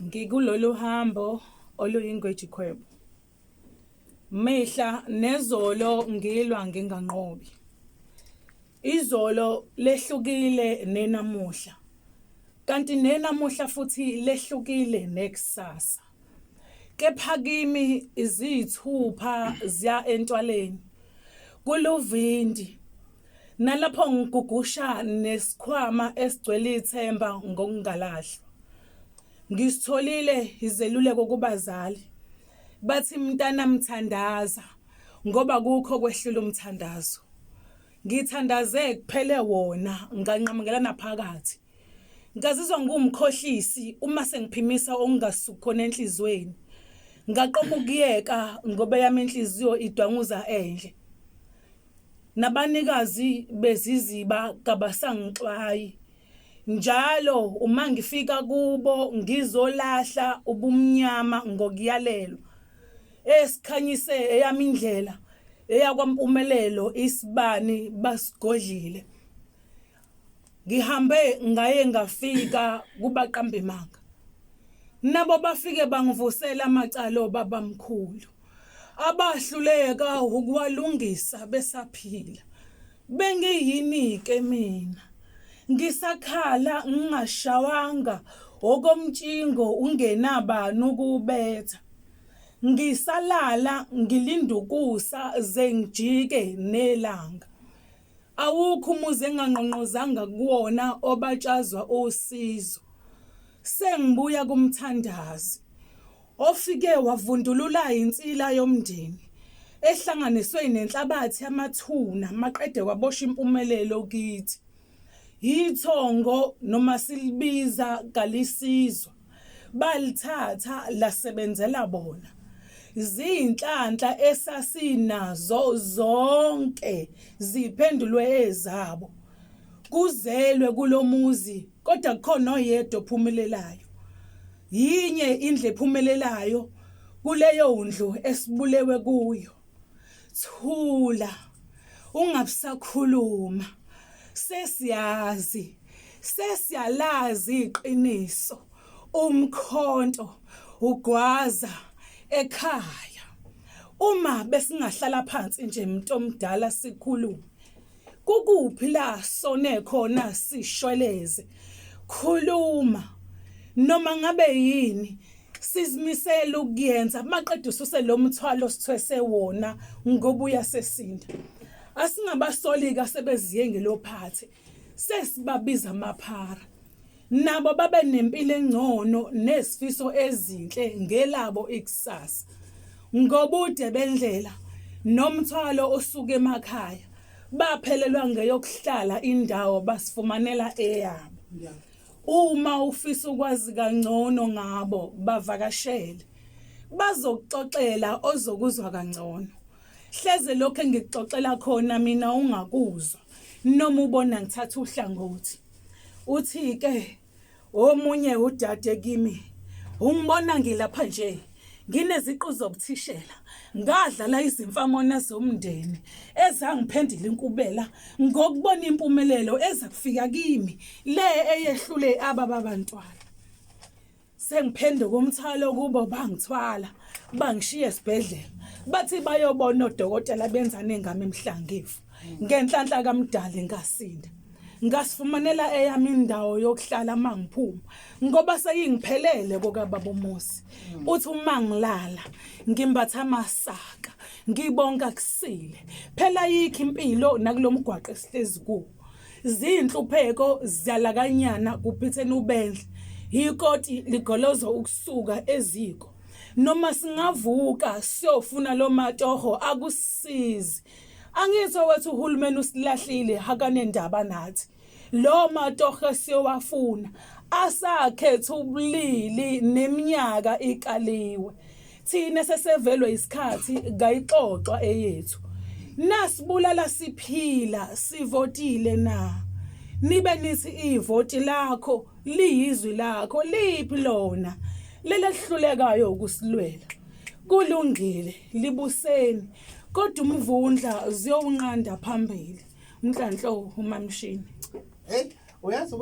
Ngikulolu hambo oluyingwejikhwebo. Mihla nezolo ngilwa nginganqobi. Izolo lehlukile nenamuhla. Kanti nenamuhla futhi lehlukile nekusasa. Kepha kimi izithupha ziya entwaleni. Kuluvindi. Nalapho ngigugusha nesikhwama esigcwele ithemba ngokungalahlwa. Ngisitholile izeluleko kubazali. Bathi mntana mthandaza ngoba kukho kwehlula umthandazo. Ngithandaze kuphele wona nganqamukela naphakathi. Ngazizwa ngumkhohlisi uma sengiphimisa okungasuki khona enhlizweni. Ngaqoma ukuyeka ngoba yami inhliziyo idwanguza endle. Nabanikazi beziziba kabasangixwayi. Njalo uma ngifika kubo ngizolahla ubumnyama ngokuyalelo. Esikhanyise eyami indlela eyakwampumelelo isibani basigodlile. Ngihambe ngaye ngafika kubaqambimanga. Nabo bafike bangivusela amacala obabamkhulu. Abahluleka ukuwalungisa besaphila. Bengiyini ke mina? Ngisakhala ngingashawanga okomtshingo ungenabani ukubetha. Ngisalala ngilindukusa zengijike nelanga. Awukho umuzi engangqonqozanga kuwona obatshazwa osizo. Sengibuya kumthandazi ofike wavundulula insila yomndeni ehlanganiswe nenhlabathi yamathuna maqede kwabosha impumelelo kithi. Yithongo noma silibiza kalisizwa. Balithatha lasebenzela bona. Zinhlanhla esasinazo zonke ziphendulwe ezabo. Kuzelwe kulomuzi kodwa kukhona oyedwa ophumelelayo. Yinye indle ephumelelayo kuleyo ndlu esibulewe kuyo. Thula ungabisakhuluma. Sesiyalazi iqiniso. Umkhonto ugwaza ekhaya. Uma besingahlala phansi nje umuntu omdala sikhulume. Kukuphi la sone khona sishweleze. Khuluma. Noma ngabe yini sizimisela ukuyenza maqedwe ususe lo mthwalo sithwese wona ngobuya sesinda. Asingabasolika sebeziye ngelophathe. Sesibabiza amaphara. Nabo babe nempilo engcono nesifiso ezinhle ngelabo ikusasa. Ngobude bendlela nomthwalo osuke emakhaya baphelelwa ngeyokuhlala indawo basifumanela eyabo. Uma ufisa ukwazi kangcono ngabo bavakashele. Bazokuxoxela ozokuzwa kangcono. Hleze lokho engikuxoxela khona mina ungakuzwa noma ubona ngithatha uhlangothi. Uthi ke omunye udade kimi ungibona ngilapha nje ngineziqu zobuthishela ngadlala izimfamona zomndeni ezangiphendula inkubela ngokubona impumelelo ezakufika kimi le eyehlule ababantwana. Sengiphenduka umthwalo kubo bangithwala bangishiya esibhedlela bathi bayobona odokotela benza nengame emhlangifu ngenhlanhla kaMdali ngasinda. Ngasifumanela eyami indawo yokuhlala mangiphuma ngoba seyingiphelele kokababa uMosi. Uthi uma ngilala ngimbatha amasaka ngibonga kusile. Phela yikho impilo nakulomgwaqo esihlezi kuwo. Zinhlupheko ziyalakanyana kuphitheni ubendle. Ikoti ligolozo ukusuka eziko. Noma singavuka siyofuna lo matoho akusizi. Angithi wethu uhulumeni usilahlile hakanendaba nathi. Lo matoho siyowafuna asakhetha ubulili neminyaka ikaliwe. Thina sesevelwe isikhathi ngayixoxwa eyethu. Nasibulala siphila sivotile na. Nibe nithi ivoti lakho liyizwi lakho liphi lona lele lihlulekayo ukusilwela. Kulungile libuseni. Kodwa umvundla ziyowunqanda phambili. Umhlanhlo uMamshini. Uyazi